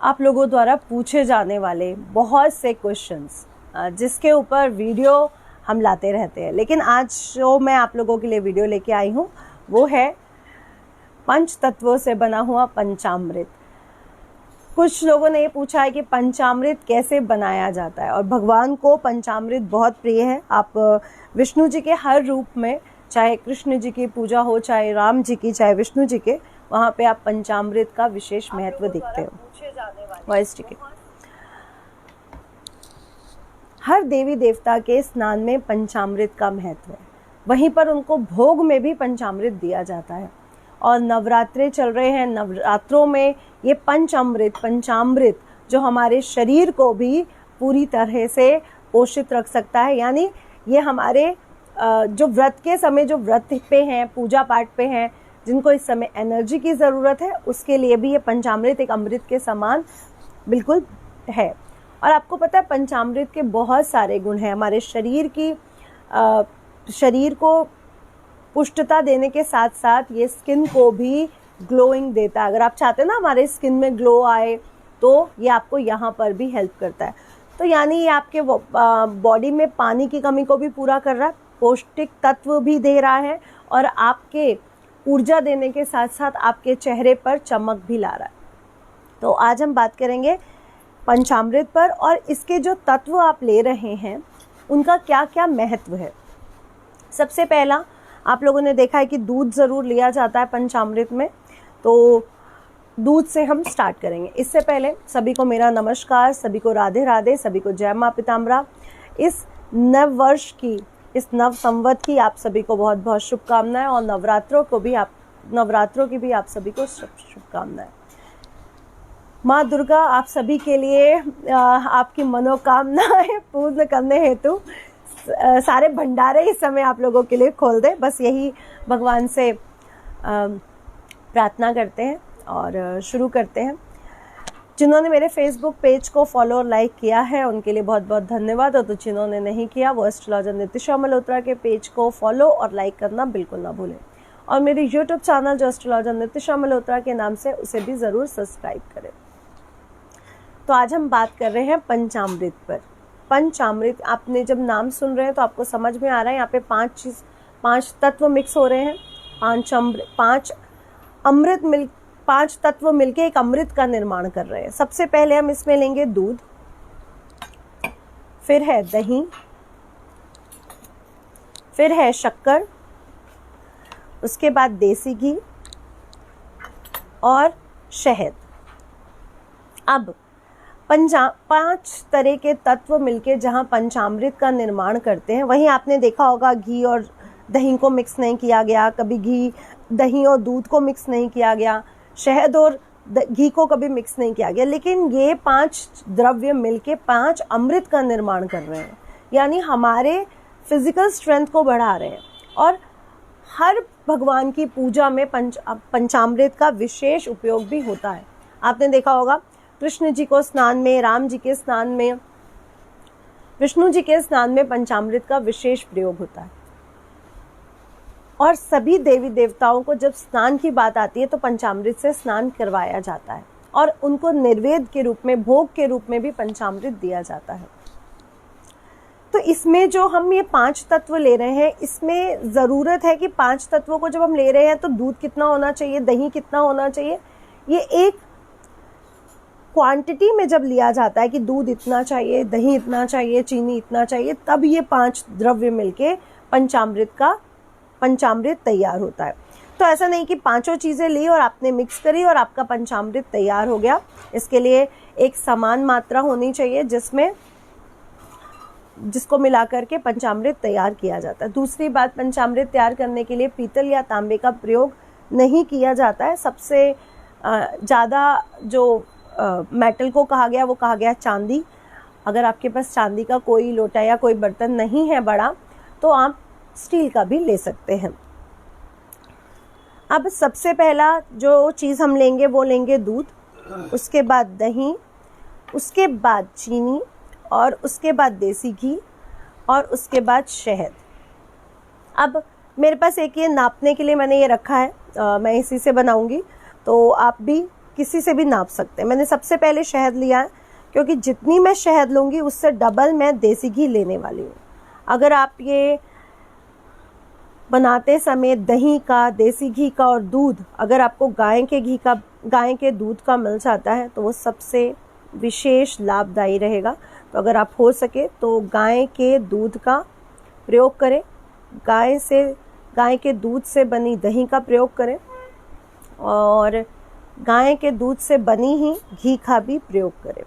आप लोगों द्वारा पूछे जाने वाले बहुत से क्वेश्चंस जिसके ऊपर वीडियो हम लाते रहते हैं, लेकिन आज जो मैं आप लोगों के लिए वीडियो लेके आई हूँ वो है पंच तत्वों से बना हुआ पंचामृत। कुछ लोगों ने ये पूछा है कि पंचामृत कैसे बनाया जाता है, और भगवान को पंचामृत बहुत प्रिय है। आप विष्णु जी के हर रूप में, चाहे कृष्ण जी की पूजा हो, चाहे राम जी की, चाहे विष्णु जी के, वहाँ पे आप पंचामृत का विशेष महत्व दिखते हो। वॉइस ठीक है। हर देवी देवता के स्नान में पंचामृत का महत्व है, वहीं पर उनको भोग में भी पंचामृत दिया जाता है। और नवरात्रे चल रहे हैं, नवरात्रों में ये पंचामृत जो हमारे शरीर को भी पूरी तरह से पोषित रख सकता है। यानी ये हमारे जो व्रत के समय, जो व्रत पे हैं, पूजा पाठ पे हैं, जिनको इस समय एनर्जी की ज़रूरत है, उसके लिए भी ये पंचामृत एक अमृत के समान बिल्कुल है। और आपको पता है पंचामृत के बहुत सारे गुण हैं। हमारे शरीर को पुष्टता देने के साथ साथ ये स्किन को भी ग्लोइंग देता है। अगर आप चाहते हैं ना हमारे स्किन में ग्लो आए, तो ये आपको यहाँ पर भी हेल्प करता है। तो यानी ये आपके बॉडी में पानी की कमी को भी पूरा कर रहा है, पौष्टिक तत्व भी दे रहा है, और आपके ऊर्जा देने के साथ साथ आपके चेहरे पर चमक भी ला रहा है। तो आज हम बात करेंगे पंचामृत पर, और इसके जो तत्व आप ले रहे हैं उनका क्या क्या महत्व है। सबसे पहला, आप लोगों ने देखा है कि दूध ज़रूर लिया जाता है पंचामृत में, तो दूध से हम स्टार्ट करेंगे। इससे पहले सभी को मेरा नमस्कार, सभी को राधे राधे, सभी को जय माँ पिताम्बरा। इस नव वर्ष की, इस नव संवत की आप सभी को बहुत बहुत शुभकामनाएं, और नवरात्रों की भी आप सभी को शुभकामनाएं। माँ दुर्गा आप सभी के लिए आपकी मनोकामनाएं पूर्ण करने हेतु सारे भंडारे इस समय आप लोगों के लिए खोल दे। बस यही भगवान से प्रार्थना करते हैं और शुरू करते हैं। जिन्होंने मेरे फेसबुक पेज को फॉलो और लाइक किया है उनके लिए बहुत बहुत धन्यवाद, और तो जिन्होंने नहीं किया वो एस्ट्रोलॉजर नितिशा मल्होत्रा के पेज को फॉलो और लाइक करना बिल्कुल ना भूलें, और मेरे यूट्यूब चैनल जो एस्ट्रोलॉजर नितिशा मल्होत्रा के नाम से, उसे भी ज़रूर सब्सक्राइब करें। तो आज हम बात कर रहे हैं पंचामृत पर। पंचामृत, आपने जब नाम सुन रहे हैं तो आपको समझ में आ रहा है यहाँ पे पांच तत्व मिक्स हो रहे हैं। पांच तत्व मिलके एक अमृत का निर्माण कर रहे हैं। सबसे पहले हम इसमें लेंगे दूध, फिर है दही, फिर है शक्कर, उसके बाद देसी घी और शहद। अब 5 तरह के तत्व मिलके जहाँ पंचामृत का निर्माण करते हैं। वहीं आपने देखा होगा घी और दही को मिक्स नहीं किया गया, कभी घी, दही और दूध को मिक्स नहीं किया गया, शहद और घी को कभी मिक्स नहीं किया गया, लेकिन ये 5 द्रव्य मिलके 5 अमृत का निर्माण कर रहे हैं। यानी हमारे फिजिकल स्ट्रेंथ को बढ़ा रहे हैं। और हर भगवान की पूजा में पंचामृत का विशेष उपयोग भी होता है। आपने देखा होगा कृष्ण जी को स्नान में, राम जी के स्नान में, विष्णु जी के स्नान में पंचामृत का विशेष प्रयोग होता है। और सभी देवी देवताओं को जब स्नान की बात आती है तो पंचामृत से स्नान करवाया जाता है, और उनको निर्वेद के रूप में, भोग के रूप में भी पंचामृत दिया जाता है। तो इसमें जो हम ये 5 तत्व ले रहे हैं, इसमें ज़रूरत है कि 5 तत्वों को जब हम ले रहे हैं तो दूध कितना होना चाहिए, दही कितना होना चाहिए, ये एक क्वांटिटी में जब लिया जाता है कि दूध इतना चाहिए, दही इतना चाहिए, चीनी इतना चाहिए, तब ये 5 द्रव्य मिलके पंचामृत तैयार होता है। तो ऐसा नहीं कि 5 चीज़ें ली और आपने मिक्स करी और आपका पंचामृत तैयार हो गया। इसके लिए एक समान मात्रा होनी चाहिए जिसको मिला करके पंचामृत तैयार किया जाता है। दूसरी बात, पंचामृत तैयार करने के लिए पीतल या तांबे का प्रयोग नहीं किया जाता है। सबसे ज़्यादा जो मेटल को कहा गया वो कहा गया चांदी। अगर आपके पास चांदी का कोई लोटा या कोई बर्तन नहीं है बड़ा, तो आप स्टील का भी ले सकते हैं। अब सबसे पहला जो चीज़ हम लेंगे वो लेंगे दूध, उसके बाद दही, उसके बाद चीनी, और उसके बाद देसी घी, और उसके बाद शहद। अब मेरे पास एक ये नापने के लिए मैंने ये रखा है, मैं इसी से बनाऊंगी, तो आप भी किसी से भी नाप सकते हैं। मैंने सबसे पहले शहद लिया है, क्योंकि जितनी मैं शहद लूँगी उससे डबल मैं देसी घी लेने वाली हूँ। अगर आप ये बनाते समय दही का, देसी घी का और दूध, अगर आपको गाय के दूध का मिल जाता है तो वो सबसे विशेष लाभदायी रहेगा। तो अगर आप हो सके तो गाय के दूध का प्रयोग करें, गाय के दूध से बनी दही का प्रयोग करें, और गाय के दूध से बनी ही घी का भी प्रयोग करें।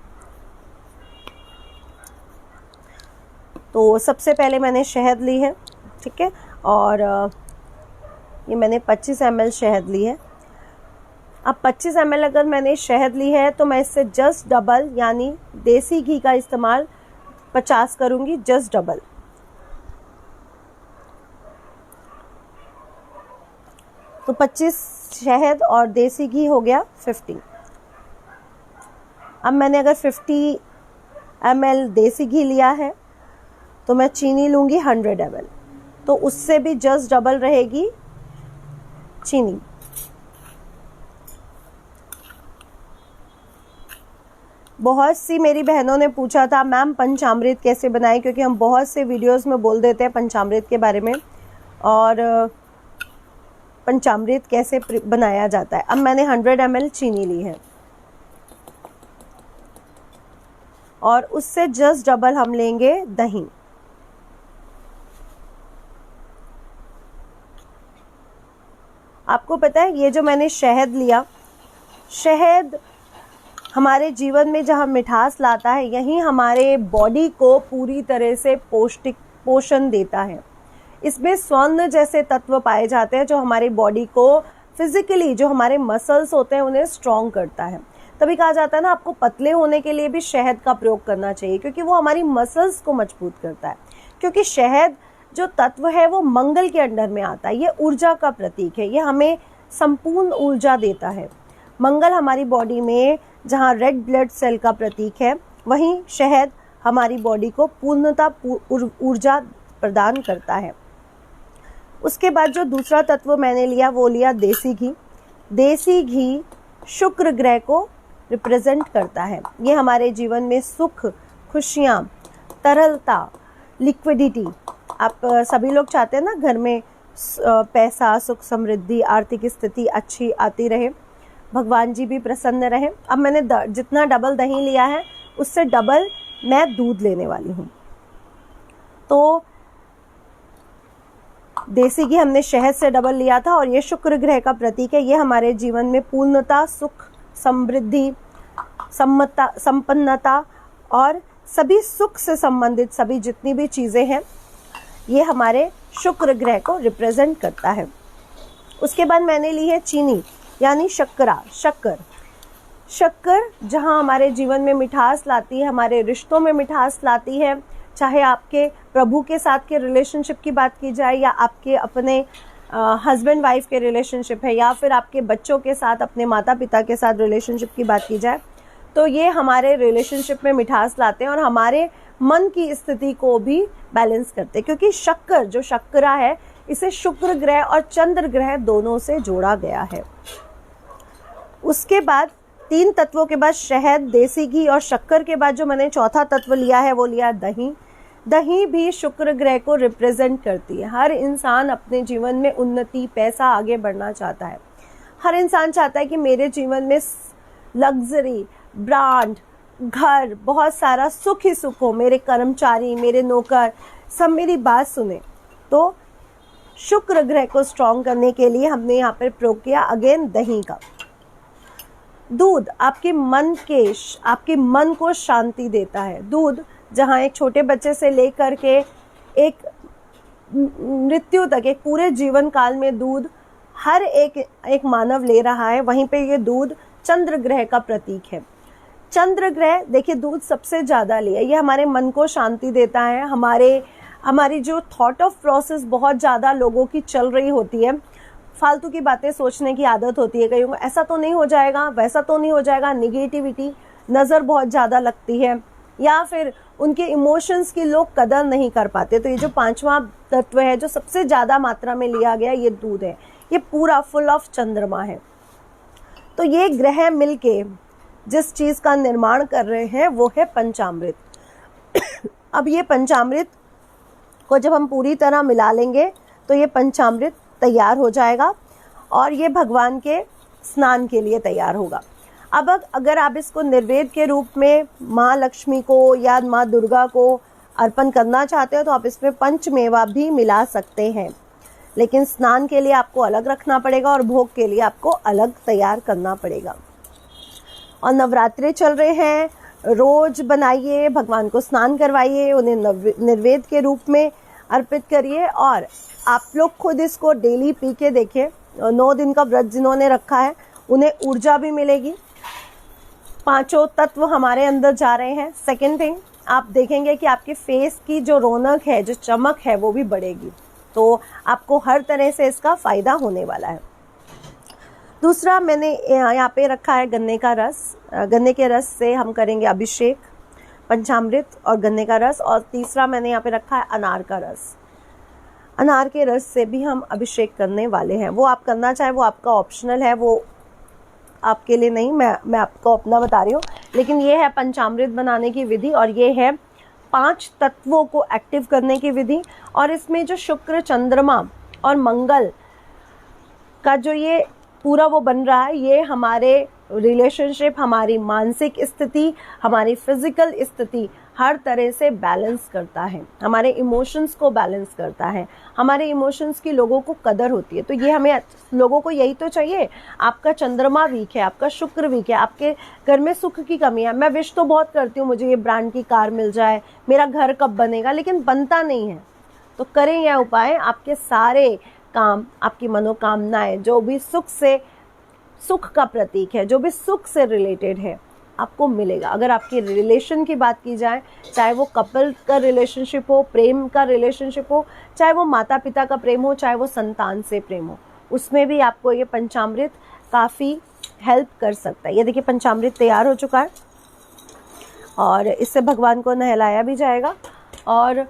तो सबसे पहले मैंने शहद ली है, ठीक है, और ये मैंने 25 ml शहद ली है। अब 25 ml अगर मैंने शहद ली है तो मैं इससे जस्ट डबल, यानी देसी घी का इस्तेमाल 50 करूँगी, जस्ट डबल। तो 25 शहद और देसी घी हो गया 50। अब मैंने अगर 50 ml देसी घी लिया है तो मैं चीनी लूँगी 100 ml, तो उससे भी जस्ट डबल रहेगी चीनी। बहुत सी मेरी बहनों ने पूछा था मैम पंचामृत कैसे बनाएं, क्योंकि हम बहुत से वीडियोस में बोल देते हैं पंचामृत के बारे में, और पंचामृत कैसे बनाया जाता है। अब मैंने 100 ml चीनी ली है और उससे जस्ट डबल हम लेंगे दही। आपको पता है ये जो मैंने शहद लिया, शहद हमारे जीवन में जहाँ मिठास लाता है, यही हमारे बॉडी को पूरी तरह से पोषण देता है। इसमें स्वर्ण जैसे तत्व पाए जाते हैं जो हमारी बॉडी को फिजिकली, जो हमारे मसल्स होते हैं उन्हें स्ट्रॉन्ग करता है। तभी कहा जाता है ना, आपको पतले होने के लिए भी शहद का प्रयोग करना चाहिए, क्योंकि वो हमारी मसल्स को मजबूत करता है। क्योंकि शहद जो तत्व है वो मंगल के अंडर में आता है, ये ऊर्जा का प्रतीक है, ये हमें संपूर्ण ऊर्जा देता है। मंगल हमारी बॉडी में जहाँ रेड ब्लड सेल का प्रतीक है, वहीं शहद हमारी बॉडी को पूर्णता ऊर्जा प्रदान करता है। उसके बाद जो दूसरा तत्व मैंने लिया वो लिया देसी घी। देसी घी शुक्र ग्रह को रिप्रेजेंट करता है। ये हमारे जीवन में सुख, खुशियाँ, तरलता, लिक्विडिटी, आप सभी लोग चाहते हैं ना घर में पैसा, सुख, समृद्धि, आर्थिक स्थिति अच्छी आती रहे, भगवान जी भी प्रसन्न रहे। अब मैंने जितना डबल दही लिया है उससे डबल मैं दूध लेने वाली हूँ। तो देसी घी हमने शहद से डबल लिया था और ये शुक्र ग्रह का प्रतीक है। ये हमारे जीवन में पूर्णता, सुख, समृद्धि, संपन्नता और सभी सुख से संबंधित सभी जितनी भी चीज़ें हैं, ये हमारे शुक्र ग्रह को रिप्रेजेंट करता है। उसके बाद मैंने ली है चीनी, यानी शक्कर जहाँ हमारे जीवन में मिठास लाती है, हमारे रिश्तों में मिठास लाती है। चाहे आपके प्रभु के साथ के रिलेशनशिप की बात की जाए, या आपके अपने हस्बैंड वाइफ के रिलेशनशिप है, या फिर आपके बच्चों के साथ, अपने माता पिता के साथ रिलेशनशिप की बात की जाए, तो ये हमारे रिलेशनशिप में मिठास लाते हैं और हमारे मन की स्थिति को भी बैलेंस करते हैं। क्योंकि शक्कर, जो शर्करा है, इसे शुक्र ग्रह और चंद्र ग्रह दोनों से जोड़ा गया है। उसके बाद 3 तत्वों के बाद शहद, देसी घी और शक्कर के बाद जो मैंने चौथा तत्व लिया है वो लिया दही। दही भी शुक्र ग्रह को रिप्रेजेंट करती है। हर इंसान अपने जीवन में उन्नति, पैसा, आगे बढ़ना चाहता है। हर इंसान चाहता है कि मेरे जीवन में लग्जरी, ब्रांड, घर, बहुत सारा सुख ही सुख हो, मेरे कर्मचारी, मेरे नौकर सब मेरी बात सुने। तो शुक्र ग्रह को स्ट्रॉन्ग करने के लिए हमने यहाँ पर प्रयोग किया अगेन दही का। दूध आपके मन को शांति देता है। दूध जहाँ एक छोटे बच्चे से लेकर के एक मृत्यु तक, एक पूरे जीवन काल में दूध हर एक मानव ले रहा है, वहीं पे ये दूध चंद्र ग्रह का प्रतीक है। चंद्र ग्रह देखिए दूध सबसे ज़्यादा लिया, ये हमारे मन को शांति देता है। हमारी जो थॉट ऑफ प्रोसेस बहुत ज़्यादा लोगों की चल रही होती है, फालतू की बातें सोचने की आदत होती है, कहीं ऐसा तो नहीं हो जाएगा, वैसा तो नहीं हो जाएगा, निगेटिविटी, नज़र बहुत ज़्यादा लगती है, या फिर उनके इमोशंस की लोग कदर नहीं कर पाते। तो ये जो 5वां तत्व है जो सबसे ज़्यादा मात्रा में लिया गया, ये दूध है। ये पूरा फुल ऑफ चंद्रमा है। तो ये ग्रह मिलके जिस चीज का निर्माण कर रहे हैं वो है पंचामृत। अब ये पंचामृत को जब हम पूरी तरह मिला लेंगे तो ये पंचामृत तैयार हो जाएगा और ये भगवान के स्नान के लिए तैयार होगा। अब अगर आप इसको निर्वेद के रूप में माँ लक्ष्मी को या माँ दुर्गा को अर्पण करना चाहते हो तो आप इसमें पंचमेवा भी मिला सकते हैं, लेकिन स्नान के लिए आपको अलग रखना पड़ेगा और भोग के लिए आपको अलग तैयार करना पड़ेगा। और नवरात्रे चल रहे हैं, रोज बनाइए, भगवान को स्नान करवाइए, उन्हें निर्वेद के रूप में अर्पित करिए और आप लोग खुद इसको डेली पी के देखिए। 9 दिन का व्रत जिन्होंने रखा है उन्हें ऊर्जा भी मिलेगी, 5 तत्व हमारे अंदर जा रहे हैं। सेकेंड थिंग, आप देखेंगे कि आपके फेस की जो रौनक है, जो चमक है वो भी बढ़ेगी, तो आपको हर तरह से इसका फायदा होने वाला है। दूसरा मैंने यहाँ पे रखा है गन्ने का रस। गन्ने के रस से हम करेंगे अभिषेक, पंचामृत और गन्ने का रस। और तीसरा मैंने यहाँ पे रखा है अनार का रस। अनार के रस से भी हम अभिषेक करने वाले हैं। वो आप करना चाहे वो आपका ऑप्शनल है, वो आपके लिए नहीं, मैं आपको अपना बता रही हूँ। लेकिन ये है पंचामृत बनाने की विधि और ये है 5 तत्वों को एक्टिव करने की विधि। और इसमें जो शुक्र, चंद्रमा और मंगल का जो ये पूरा वो बन रहा है, ये हमारे रिलेशनशिप, हमारी मानसिक स्थिति, हमारी फिजिकल स्थिति हर तरह से बैलेंस करता है, हमारे इमोशंस को बैलेंस करता है। हमारे इमोशंस की लोगों को कदर होती है, तो ये हमें लोगों को यही तो चाहिए। आपका चंद्रमा वीक है, आपका शुक्र वीक है, आपके घर में सुख की कमी है। मैं विश तो बहुत करती हूँ मुझे ये ब्रांड की कार मिल जाए, मेरा घर कब बनेगा, लेकिन बनता नहीं है। तो करें यह उपाय, आपके सारे काम, आपकी मनोकामनाएं, जो भी सुख का प्रतीक है, जो भी सुख से रिलेटेड है, आपको मिलेगा। अगर आपकी रिलेशन की बात की जाए, चाहे वो कपल का रिलेशनशिप हो, प्रेम का रिलेशनशिप हो, चाहे वो माता पिता का प्रेम हो, चाहे वो संतान से प्रेम हो, उसमें भी आपको ये पंचामृत काफ़ी हेल्प कर सकता है। ये देखिए पंचामृत तैयार हो चुका है और इससे भगवान को नहलाया भी जाएगा। और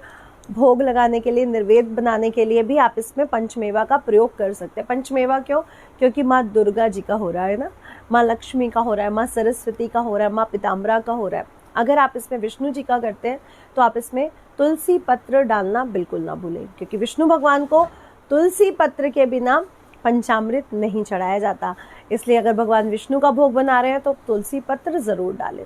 भोग लगाने के लिए, निर्वेद बनाने के लिए भी आप इसमें पंचमेवा का प्रयोग कर सकते हैं। पंचमेवा क्यों? क्योंकि माँ दुर्गा जी का हो रहा है ना, माँ लक्ष्मी का हो रहा है, माँ सरस्वती का हो रहा है, माँ पीताम्बरा का हो रहा है। अगर आप इसमें विष्णु जी का करते हैं तो आप इसमें तुलसी पत्र डालना बिल्कुल ना भूलें, क्योंकि विष्णु भगवान को तुलसी पत्र के बिना पंचामृत नहीं चढ़ाया जाता। इसलिए अगर भगवान विष्णु का भोग बना रहे हैं तो तुलसी पत्र ज़रूर डालें।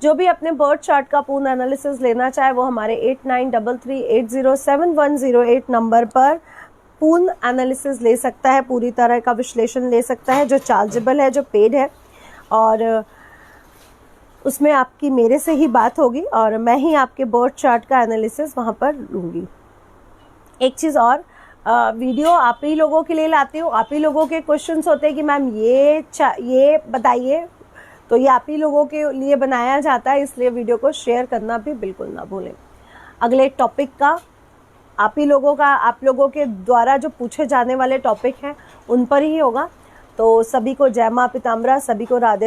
जो भी अपने बर्थ चार्ट का पूर्ण एनालिसिस लेना चाहे वो हमारे 8933807108 नंबर पर पूर्ण एनालिसिस ले सकता है, पूरी तरह का विश्लेषण ले सकता है, जो चार्जेबल है, जो पेड है। और उसमें आपकी मेरे से ही बात होगी और मैं ही आपके बर्थ चार्ट का एनालिसिस वहाँ पर लूँगी। एक चीज़ और, वीडियो आप ही लोगों के लिए लाती हूँ। आप ही लोगों के क्वेश्चंस होते हैं कि मैम ये बताइए, तो ये आप ही लोगों के लिए बनाया जाता है, इसलिए वीडियो को शेयर करना भी बिल्कुल ना भूलें। अगले टॉपिक का आप लोगों के द्वारा जो पूछे जाने वाले टॉपिक हैं उन पर ही होगा। तो सभी को जय माँ पीताम्बरा, सभी को राधे।